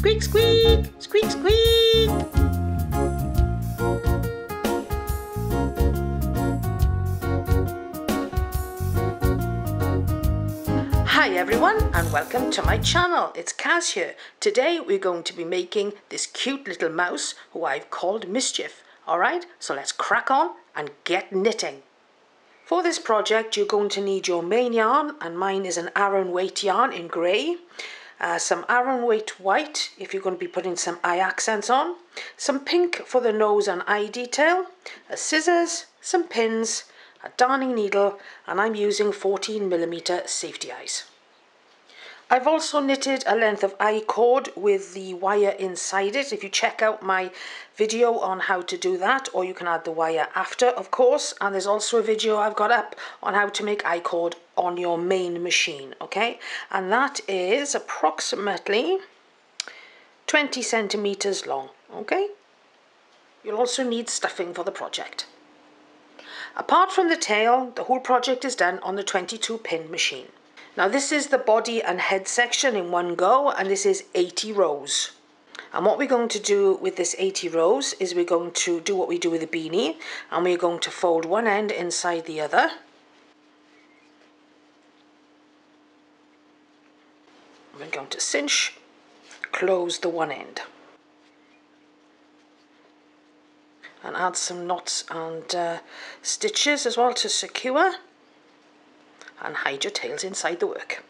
Squeak, squeak, squeak, squeak. Hi everyone and welcome to my channel. It's Kaz here. Today we're going to be making this cute little mouse who I've called Mischief. Alright, so let's crack on and get knitting. For this project you're going to need your main yarn, and mine is an Aran weight yarn in grey. Some Aran weight white if you're going to be putting some eye accents on, some pink for the nose and eye detail, scissors, some pins, a darning needle, and I'm using 14mm safety eyes. I've also knitted a length of eye cord with the wire inside it. If you check out my video on how to do that, or you can add the wire after, of course, and there's also a video I've got up on how to make eye cord on your main machine, okay? And that is approximately 20 centimeters long, okay? You'll also need stuffing for the project. Apart from the tail, the whole project is done on the 22 pin machine. Now this is the body and head section in one go, and this is 80 rows. And what we're going to do with this 80 rows is we're going to do what we do with a beanie, and we're going to fold one end inside the other. We're going to cinch, close the one end. And add some knots and stitches as well to secure. And hide your tails inside the work.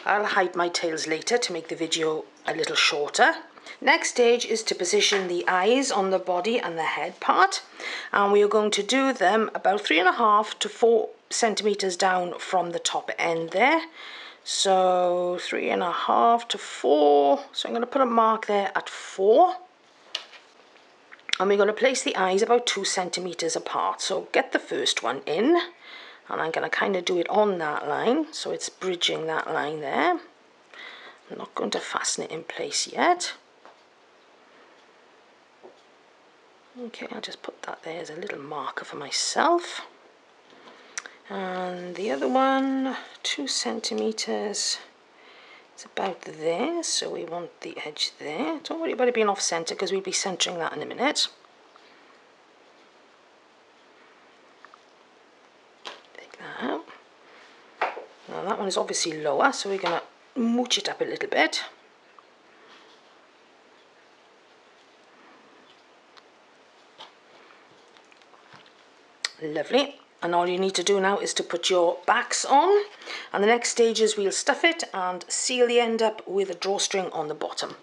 I'll hide my tails later to make the video a little shorter. Next stage is to position the eyes on the body and the head part, and we are going to do them about 3.5 to 4 centimeters down from the top end there. So 3.5 to 4, so I'm going to put a mark there at 4, and we're going to place the eyes about 2 centimeters apart. So get the first one in, and I'm going to kind of do it on that line, so it's bridging that line there. I'm not going to fasten it in place yet. Okay, I'll just put that there as a little marker for myself. And the other one, 2 centimeters, it's about there, so we want the edge there. Don't worry about it being off center because we'll be centering that in a minute. Take that out. Now that one is obviously lower, so we're going to mooch it up a little bit. Lovely. And all you need to do now is to put your backs on, and the next stage is we'll stuff it and seal the end up with a drawstring on the bottom.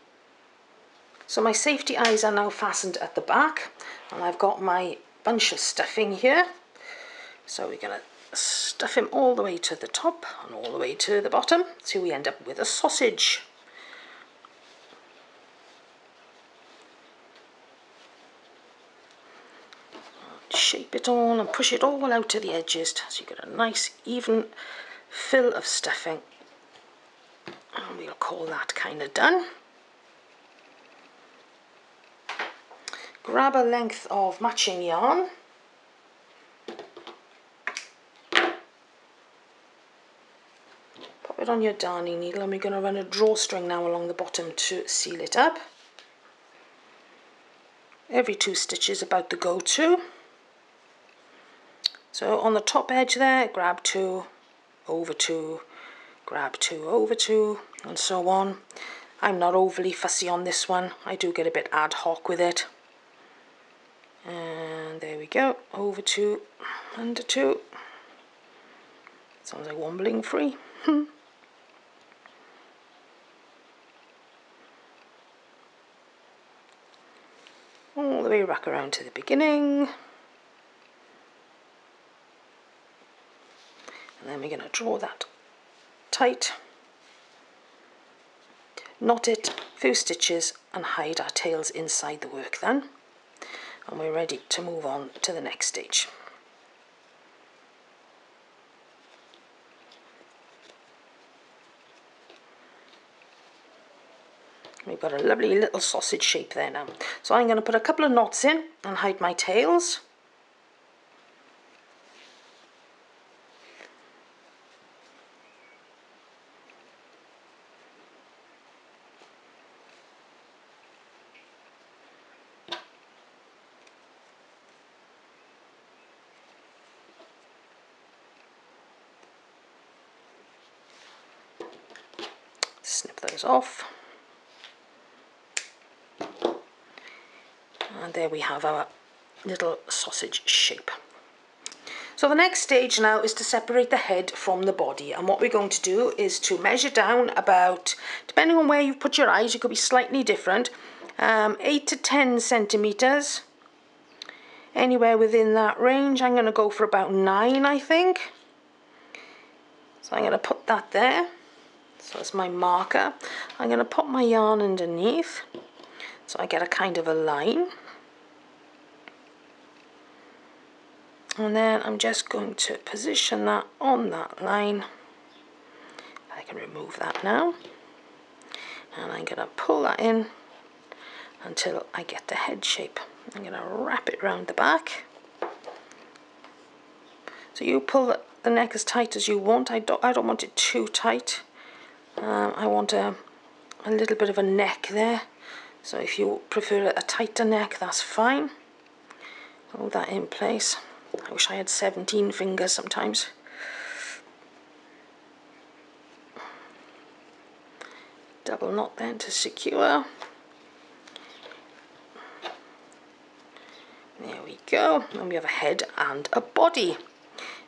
So my safety eyes are now fastened at the back, and I've got my bunch of stuffing here. So we're going to stuff him all the way to the top and all the way to the bottom till we end up with a sausage. Shape it all and push it all out to the edges so you get a nice even fill of stuffing, and we'll call that kind of done. Grab a length of matching yarn, pop it on your darning needle, and we're going to run a drawstring now along the bottom to seal it up. Every 2 stitches about the go-to. So on the top edge there, grab 2, over 2, grab 2, over 2, and so on. I'm not overly fussy on this one. I do get a bit ad hoc with it. And there we go, over 2, under 2. Sounds like wombling free. All the way back around to the beginning. And then we're going to draw that tight, knot it, few stitches, and hide our tails inside the work then. And we're ready to move on to the next stage. We've got a lovely little sausage shape there now. So I'm going to put a couple of knots in and hide my tails. snip those off. And there we have our little sausage shape. So the next stage now is to separate the head from the body, and what we're going to do is to measure down about, depending on where you put your eyes, it could be slightly different, 8 to 10 centimetres, anywhere within that range. I'm going to go for about 9, I think. So I'm going to put that there, so that's my marker. I'm going to put my yarn underneath, so I get a kind of a line. And then I'm just going to position that on that line. I can remove that now. And I'm going to pull that in until I get the head shape. I'm going to wrap it round the back. So you pull the neck as tight as you want. I don't want it too tight. I want a little bit of a neck there. So if you prefer a tighter neck, that's fine. Hold that in place. I wish I had 17 fingers sometimes. Double knot then to secure. There we go. And we have a head and a body.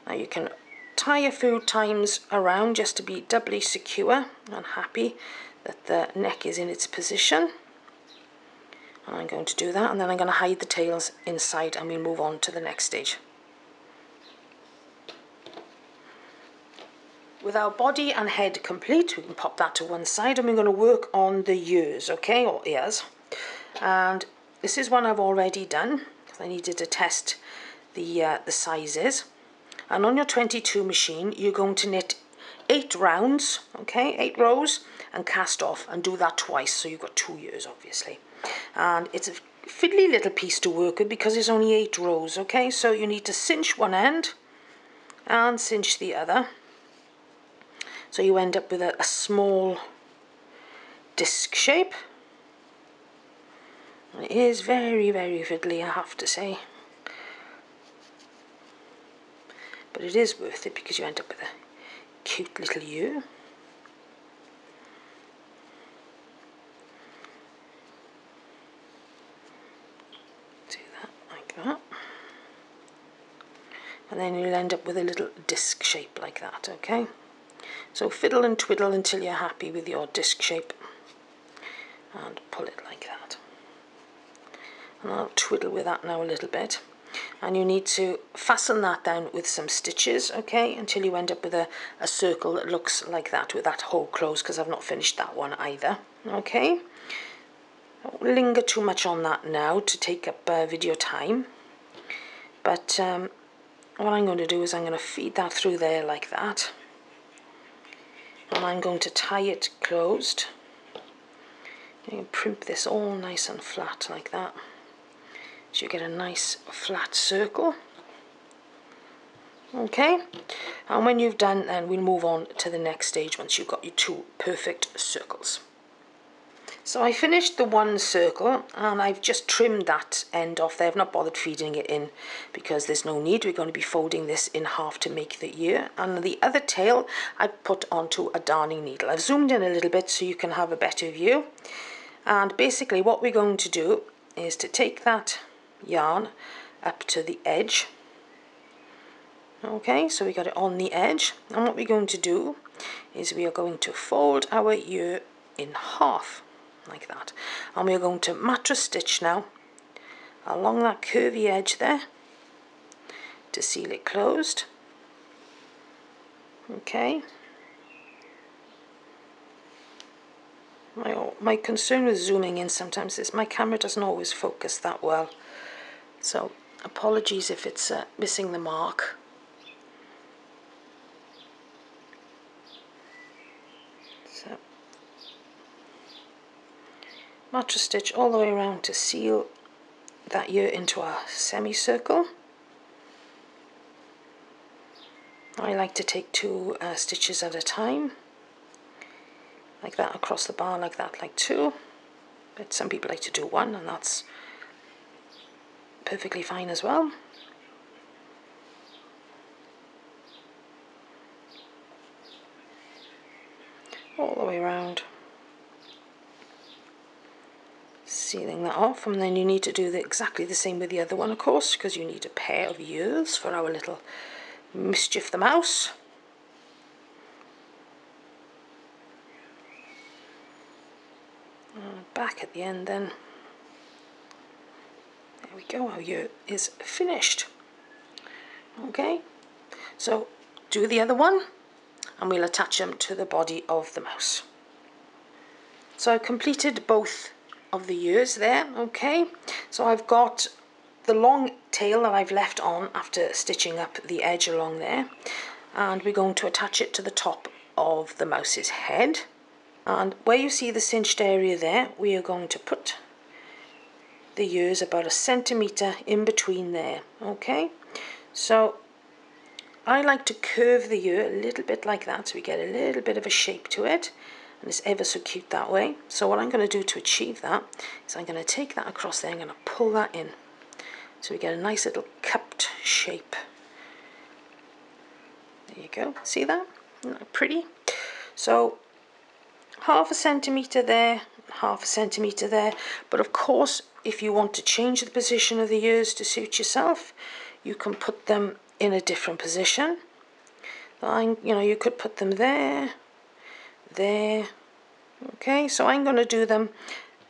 Now you can tie a few times around just to be doubly secure and happy that the neck is in its position. And I'm going to do that, and then I'm going to hide the tails inside, and we'll move on to the next stage. With our body and head complete, we can pop that to one side, and we're going to work on the ears, okay, or ears. And this is one I've already done, because I needed to test the sizes. And on your 22 machine, you're going to knit 8 rounds, okay, 8 rows, and cast off, and do that twice, so you've got 2 ears, obviously. And it's a fiddly little piece to work with because there's only 8 rows, okay, so you need to cinch one end and cinch the other. So you end up with a small disc shape. It is very, very fiddly, I have to say. But it is worth it because you end up with a cute little ear. Do that like that. And then you'll end up with a little disc shape like that, okay? So fiddle and twiddle until you're happy with your disc shape, and pull it like that. And I'll twiddle with that now a little bit, and you need to fasten that down with some stitches, okay, until you end up with a circle that looks like that with that hole closed, because I've not finished that one either, okay. I won't linger too much on that now to take up video time, but what I'm going to do is I'm going to feed that through there like that. And I'm going to tie it closed. You can primp this all nice and flat like that, so you get a nice flat circle. Okay, and when you've done, then we'll move on to the next stage once you've got your 2 perfect circles. So I finished the one circle, and I've just trimmed that end off there. I've not bothered feeding it in because there's no need. We're going to be folding this in half to make the ear. And the other tail I put onto a darning needle. I've zoomed in a little bit so you can have a better view. And basically what we're going to do is to take that yarn up to the edge. Okay, so we got it on the edge. And what we're going to do is we are going to fold our ear in half. Like that, and we're going to mattress stitch now along that curvy edge there to seal it closed. Okay, my concern with zooming in sometimes is my camera doesn't always focus that well, so apologies if it's missing the mark. So mattress stitch all the way around to seal that ear into a semicircle. I like to take 2 stitches at a time, like that across the bar, like that, like 2. But some people like to do 1, and that's perfectly fine as well. All the way around sealing that off, and then you need to do exactly the same with the other one, of course, because you need a pair of ears for our little Mischief the mouse. And back at the end then. There we go, our ear is finished. Okay, so do the other one and we'll attach them to the body of the mouse. So I've completed both of the ears there, okay. So I've got the long tail that I've left on after stitching up the edge along there, and we're going to attach it to the top of the mouse's head. And where you see the cinched area there, we are going to put the ears about 1 centimetre in between there, okay. So I like to curve the ear a little bit like that, so we get a little bit of a shape to it, and it's ever so cute that way. So what I'm going to do to achieve that is I'm going to take that across there, I'm going to pull that in, so we get a nice little cupped shape. There you go, see that? Isn't that pretty? So 1/2 centimetre there, 1/2 centimetre there, but of course if you want to change the position of the ears to suit yourself, you can put them in a different position. You know, you could put them there, there. Okay, so I'm going to do them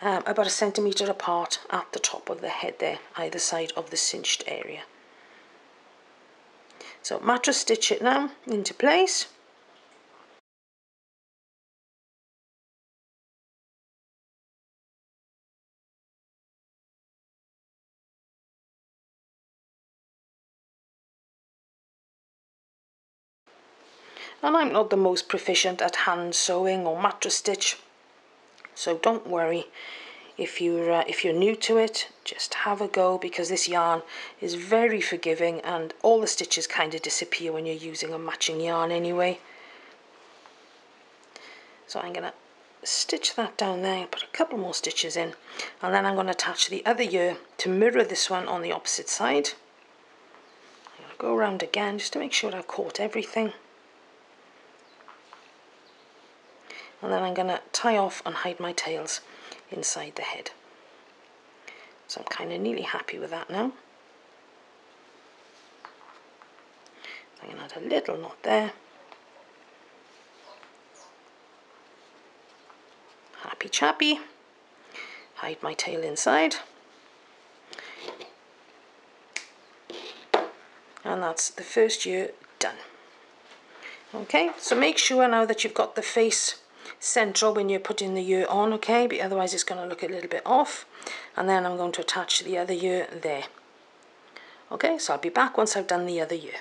about 1 centimetre apart at the top of the head there, either side of the cinched area. So mattress stitch it now into place. And I'm not the most proficient at hand sewing or mattress stitch, so don't worry if you're new to it. Just have a go, because this yarn is very forgiving and all the stitches kind of disappear when you're using a matching yarn anyway. So I'm going to stitch that down there, put a couple more stitches in, and then I'm going to attach the other ear to mirror this one on the opposite side. I'm going to go around again just to make sure I've caught everything. And then I'm going to tie off and hide my tails inside the head. So I'm kind of nearly happy with that now. I'm going to add a little knot there. Happy chappy. Hide my tail inside. And that's the first ear done. Okay, so make sure now that you've got the face central when you're putting the ear on, okay, but otherwise it's going to look a little bit off. And then I'm going to attach the other ear there. Okay, so I'll be back once I've done the other ear.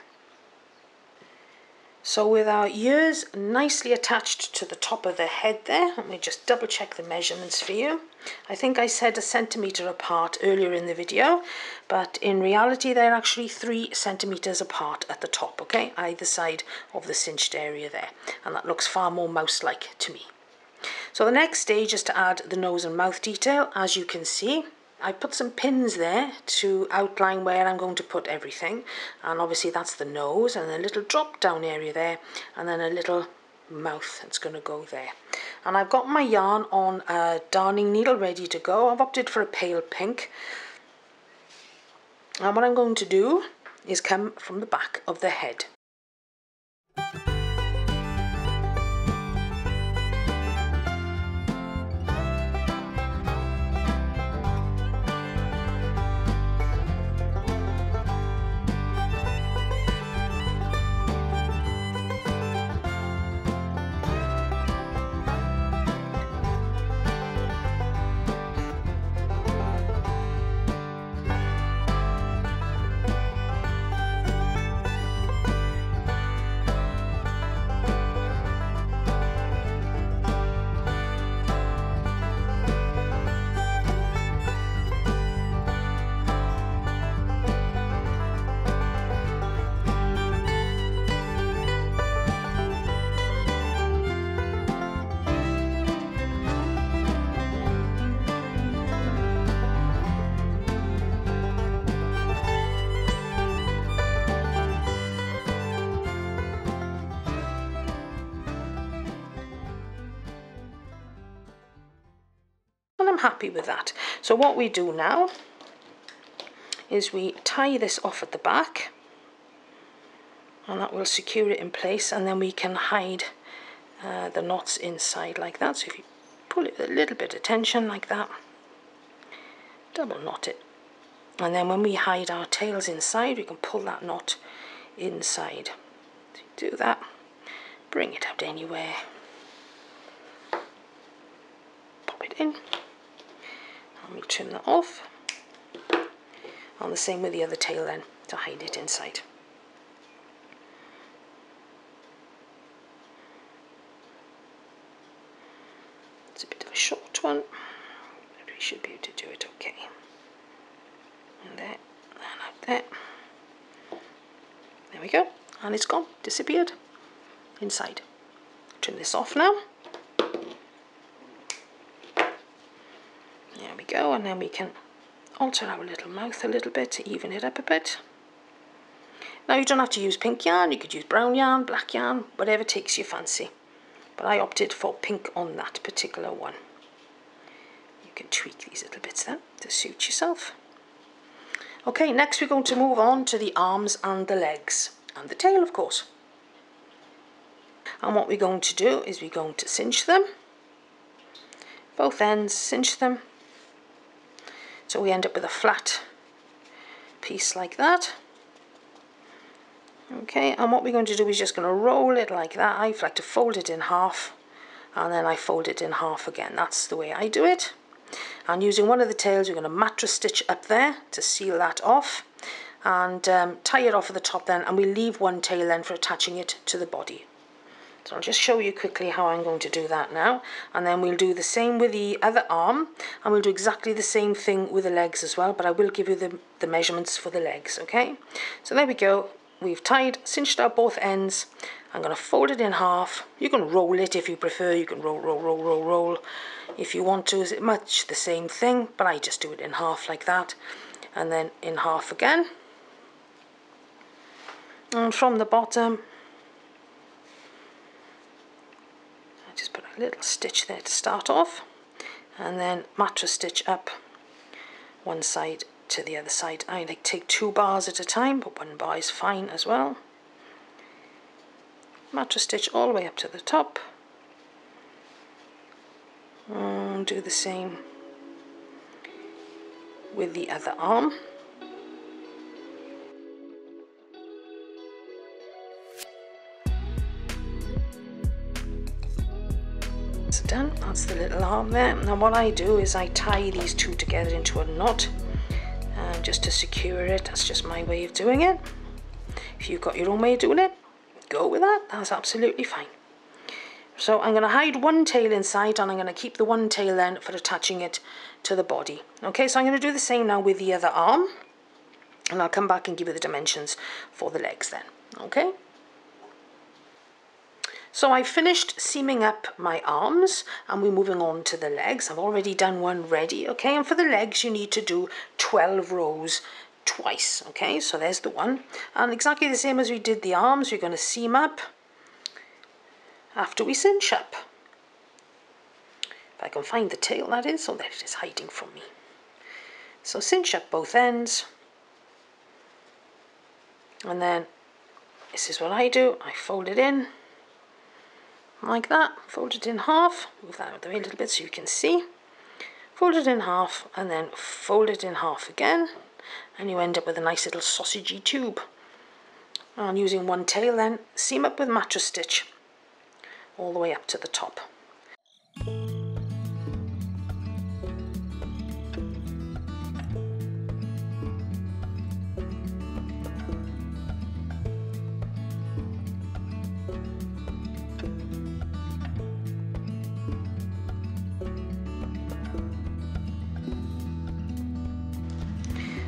So with our ears nicely attached to the top of the head there, let me just double check the measurements for you. I think I said 1 centimetre apart earlier in the video, but in reality they're actually 3 centimetres apart at the top, okay, either side of the cinched area there, and that looks far more mouse-like to me. So the next stage is to add the nose and mouth detail. As you can see, I put some pins there to outline where I'm going to put everything, and obviously that's the nose, and a little drop down area there, and then a little mouth that's going to go there. And I've got my yarn on a darning needle ready to go. I've opted for a pale pink, and what I'm going to do is come from the back of the head. I'm happy with that. So what we do now is we tie this off at the back, and that will secure it in place, and then we can hide the knots inside like that. So if you pull it with a little bit of tension like that, double knot it, and then when we hide our tails inside, we can pull that knot inside. So you do that, bring it out anywhere, pop it in, and we trim that off, and the same with the other tail then, to hide it inside. It's a bit of a short one, but we should be able to do it okay. And there, and out there. There we go, and it's gone, disappeared inside. Trim this off now. There we go, and then we can alter our little mouth a little bit to even it up a bit. Now you don't have to use pink yarn, you could use brown yarn, black yarn, whatever takes your fancy. But I opted for pink on that particular one. You can tweak these little bits then to suit yourself. Okay, next we're going to move on to the arms and the legs, and the tail of course. And what we're going to do is we're going to cinch them, both ends, cinch them, so we end up with a flat piece like that. Okay, and what we're going to do is just going to roll it like that. I like to fold it in half, and then I fold it in half again. That's the way I do it. And using one of the tails, we're going to mattress stitch up there to seal that off, and tie it off at the top then, and we leave one tail then for attaching it to the body. So I'll just show you quickly how I'm going to do that now, and then we'll do the same with the other arm, and we'll do exactly the same thing with the legs as well, but I will give you the measurements for the legs, okay? So there we go. We've cinched out both ends. I'm going to fold it in half. You can roll it if you prefer. You can roll if you want to. It's much the same thing, but I just do it in half like that, and then in half again. And from the bottom, I just put a little stitch there to start off, and then mattress stitch up one side to the other side. I like take 2 bars at a time, but 1 bar is fine as well. Mattress stitch all the way up to the top, and do the same with the other arm. That's done. That's the little arm there. Now what I do is I tie these two together into a knot, just to secure it. That's just my way of doing it. If you've got your own way of doing it, go with that. That's absolutely fine. So I'm going to hide one tail inside, and I'm going to keep the one tail then for attaching it to the body. Okay, so I'm going to do the same now with the other arm, and I'll come back and give you the dimensions for the legs then. Okay. So I finished seaming up my arms, and we're moving on to the legs. I've already done one ready, okay? And for the legs, you need to do 12 rows twice, okay? So there's the one. And exactly the same as we did the arms, we're going to seam up after we cinch up. If I can find the tail, that is. Oh, there it is, hiding from me. So cinch up both ends. And then this is what I do. I fold it in like that, fold it in half, move that out of the way a little bit so you can see, fold it in half, and then fold it in half again, and you end up with a nice little sausagey tube. And using one tail then, seam up with mattress stitch all the way up to the top.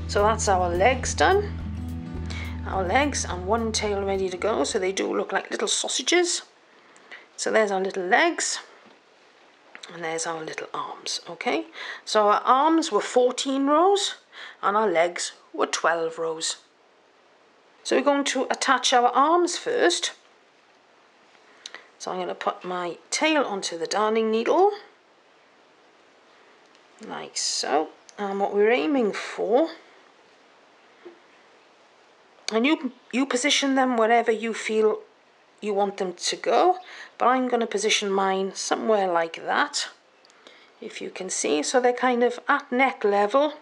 So that's our legs done. Our legs and one tail ready to go, so they do look like little sausages. So there's our little legs, and there's our little arms, okay? So our arms were 14 rows, and our legs were 12 rows. So we're going to attach our arms first. So I'm going to put my tail onto the darning needle, like so. And what we're aiming for, and you position them wherever you feel you want them to go, but I'm going to position mine somewhere like that, if you can see, so they're kind of at neck level,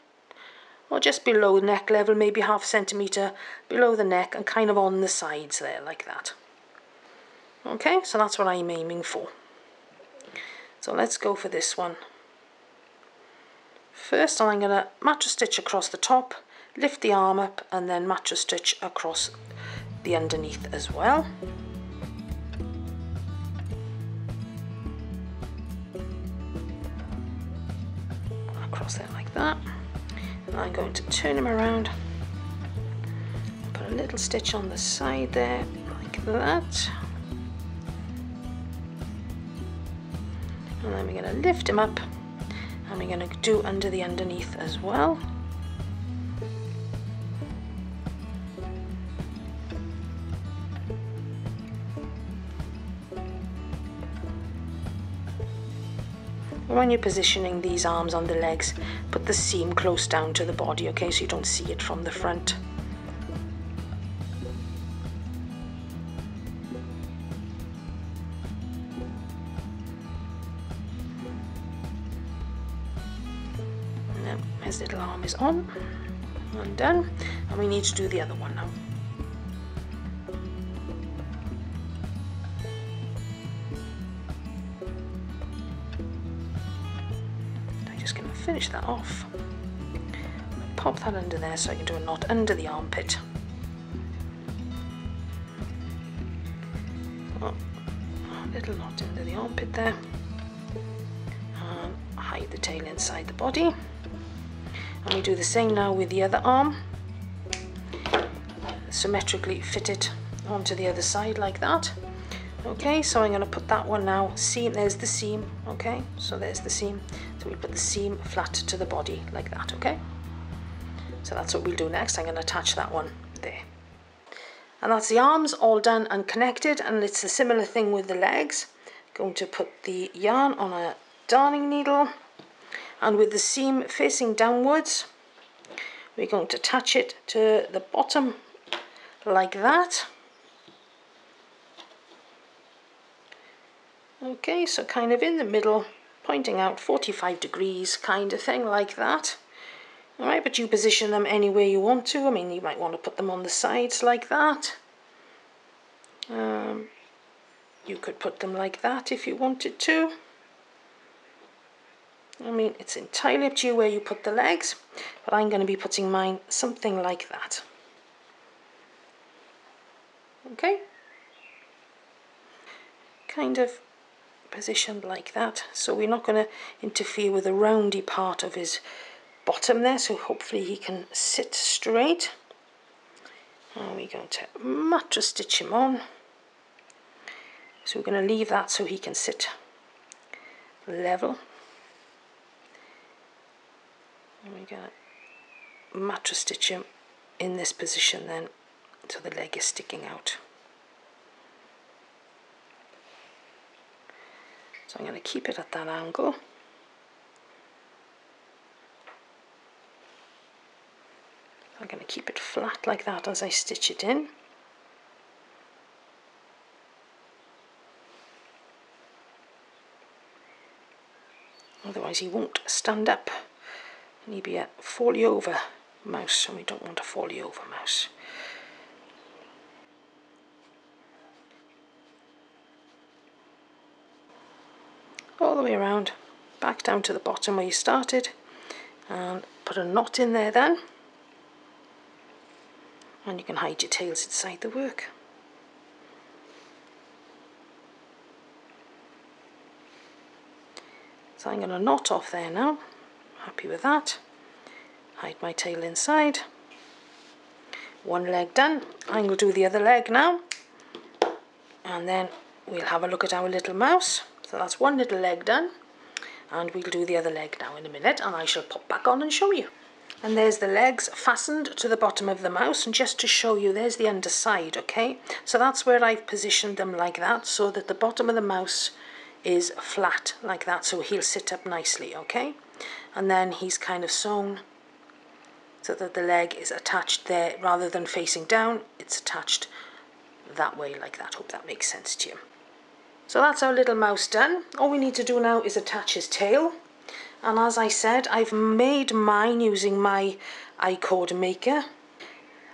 or just below neck level, maybe ½ centimetre below the neck, and kind of on the sides there, like that. Okay, so that's what I'm aiming for. So let's go for this one. First, I'm going to mattress stitch across the top, lift the arm up, and then mattress stitch across the underneath as well. Across there like that. And I'm going to turn him around and put a little stitch on the side there, like that. And then we're going to lift him up, and we're going to do under the underneath as well. When you're positioning these arms on the legs, put the seam close down to the body, okay, so you don't see it from the front. His little arm is on and done, and we need to do the other one now. I'm just going to finish that off, pop that under there so I can do a knot under the armpit. Oh, a little knot under the armpit there, and hide the tail inside the body. And we do the same now with the other arm. Symmetrically fit it onto the other side like that. Okay, so I'm going to put that one now. Seam, there's the seam. Okay, so there's the seam. So we put the seam flat to the body like that. Okay, so that's what we'll do next. I'm going to attach that one there. And that's the arms all done and connected. And it's a similar thing with the legs. Going to put the yarn on a darning needle. And with the seam facing downwards, we're going to attach it to the bottom like that. Okay, so kind of in the middle, pointing out 45 degrees kind of thing like that. Alright, but you position them any way you want to. I mean, you might want to put them on the sides like that. You could put them like that if you wanted to. I mean, it's entirely up to you where you put the legs, but I'm going to be putting mine something like that. Okay? Kind of positioned like that, so we're not going to interfere with the roundy part of his bottom there, so hopefully he can sit straight. And we're going to mattress stitch him on. So we're going to leave that so he can sit level. And we're going to mattress stitch him in this position then, so the leg is sticking out. So I'm going to keep it at that angle. I'm going to keep it flat like that as I stitch it in. Otherwise he won't stand up. And he'd be a folly over mouse, and we don't want a folly over mouse. All the way around, back down to the bottom where you started, and put a knot in there then. And you can hide your tails inside the work. So I'm going to knot off there now. Happy with that. Hide my tail inside. One leg done. I'm going to do the other leg now. And then we'll have a look at our little mouse. So that's one little leg done. And we'll do the other leg now in a minute. And I shall pop back on and show you. And there's the legs fastened to the bottom of the mouse. And just to show you, there's the underside, okay? So that's where I've positioned them like that, so that the bottom of the mouse is flat like that, so he'll sit up nicely, okay? and then he's kind of sewn so that the leg is attached there rather than facing down. It's attached that way like that. Hope that makes sense to you. So that's our little mouse done. All we need to do now is attach his tail. And as I said, I've made mine using my I-cord maker.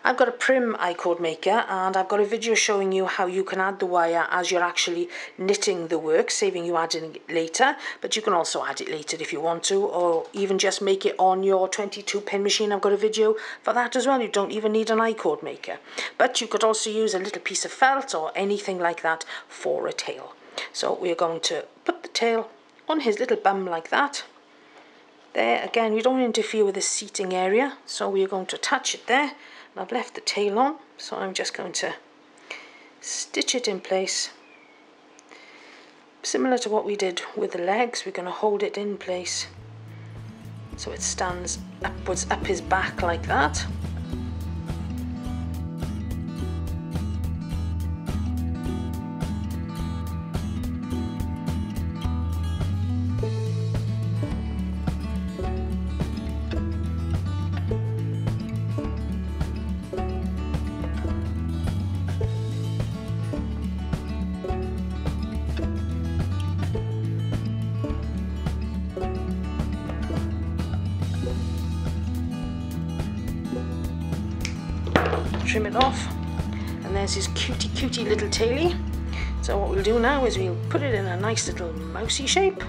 I've got a prim I-cord maker, and I've got a video showing you how you can add the wire as you're actually knitting the work, saving you adding it later. But you can also add it later if you want to, or even just make it on your 22 pin machine. I've got a video for that as well. You don't even need an I-cord maker. But you could also use a little piece of felt or anything like that for a tail. So we're going to put the tail on his little bum like that. There, again, we don't interfere with the seating area, so we're going to attach it there. And I've left the tail on, so I'm just going to stitch it in place. Similar to what we did with the legs, we're going to hold it in place so it stands upwards up his back like that. Trim it off, and there's his cutie little taily. So what we'll do now is we'll put it in a nice little mousy shape.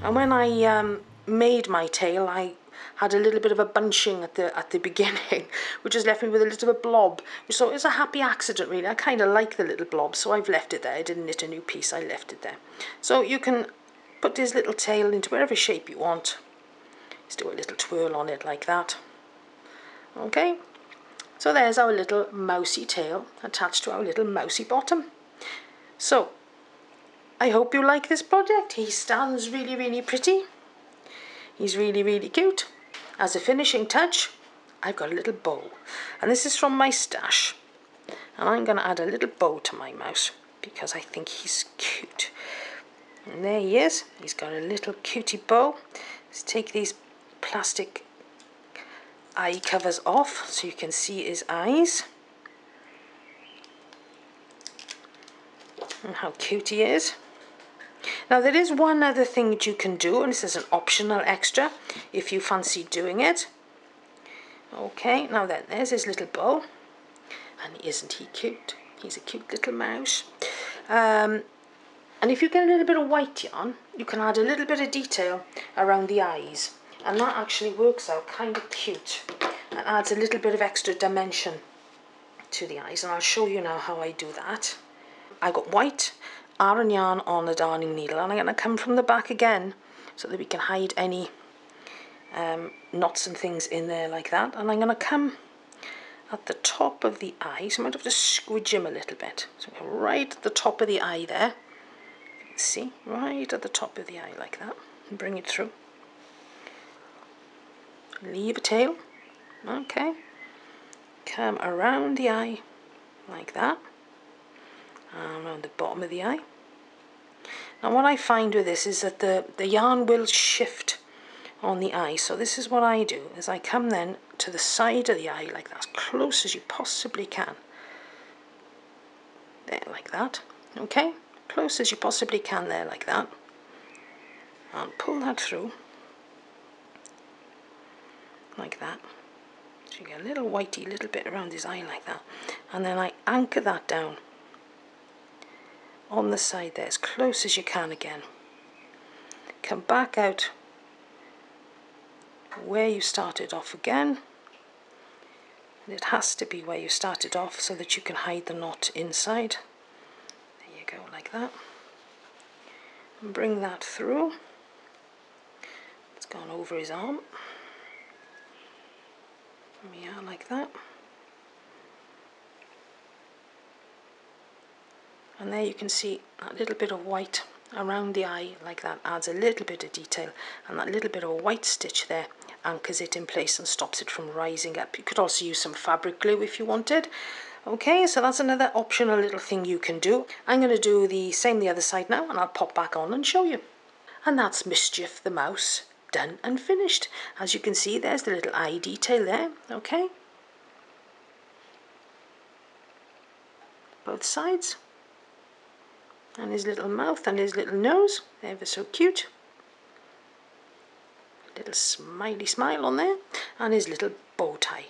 And when I made my tail, I had a little bit of a bunching at the beginning, which has left me with a little bit of blob. So it's a happy accident, really. I kind of like the little blob, so I've left it there. I didn't knit a new piece, I left it there. So you can put his little tail into whatever shape you want. Just do a little twirl on it like that. Okay. So there's our little mousy tail attached to our little mousy bottom. So I hope you like this project. He stands really pretty. He's really cute. As a finishing touch, I've got a little bow. And this is from my stash. And I'm going to add a little bow to my mouse because I think he's cute. And there he is. He's got a little cutie bow. Let's take these plastic eye covers off so you can see his eyes and how cute he is. Now there is one other thing that you can do, and this is an optional extra if you fancy doing it. Okay, now then, there's his little bow, and isn't he cute? He's a cute little mouse. And if you get a little bit of white yarn, you can add a little bit of detail around the eyes. And that actually works out kind of cute and adds a little bit of extra dimension to the eyes. And I'll show you now how I do that. I got white Aran yarn on a darning needle, and I'm going to come from the back again so that we can hide any knots and things in there like that. And I'm going to come at the top of the eye, so I might have to squidge him a little bit. So right at the top of the eye there, you can see, right at the top of the eye like that, and bring it through. Leave a tail, okay, come around the eye like that, and around the bottom of the eye. Now what I find with this is that the yarn will shift on the eye, so this is what I do, is I come then to the side of the eye like that, as close as you possibly can, there like that, okay, close as you possibly can there like that, and pull that through like that, so you get a little whitey little bit around his eye like that, and then I anchor that down on the side there as close as you can again. Come back out where you started off again, and it has to be where you started off so that you can hide the knot inside. There you go, like that, and bring that through. It's gone over his arm. Yeah, like that. And there you can see that little bit of white around the eye like that adds a little bit of detail, and that little bit of a white stitch there anchors it in place and stops it from rising up. You could also use some fabric glue if you wanted. Okay, so that's another optional little thing you can do. I'm going to do the same the other side now, and I'll pop back on and show you. And that's Mischief the mouse, done and finished. As you can see, there's the little eye detail there, okay? Both sides. And his little mouth and his little nose, ever so cute. Little smiley smile on there, and his little bow tie.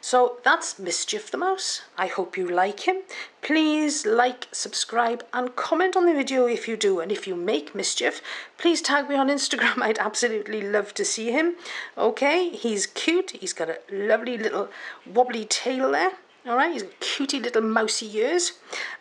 So that's Mischief the mouse. I hope you like him. Please like, subscribe and comment on the video if you do, and if you make Mischief, please tag me on Instagram. I'd absolutely love to see him. Okay, he's cute. He's got a lovely little wobbly tail there. Alright, he's got cutie little mousy ears,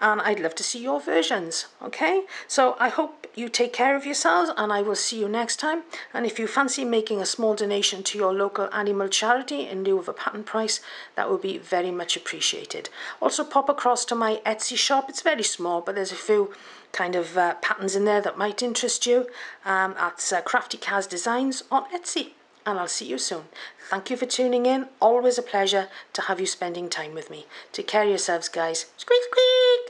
and I'd love to see your versions, okay? So I hope you take care of yourselves, and I will see you next time. And if you fancy making a small donation to your local animal charity in lieu of a pattern price, that would be very much appreciated. Also pop across to my Etsy shop. It's very small, but there's a few kind of patterns in there that might interest you. That's Crafty Caz Designs on Etsy. And I'll see you soon. Thank you for tuning in. Always a pleasure to have you spending time with me. Take care of yourselves, guys. Squeak, squeak!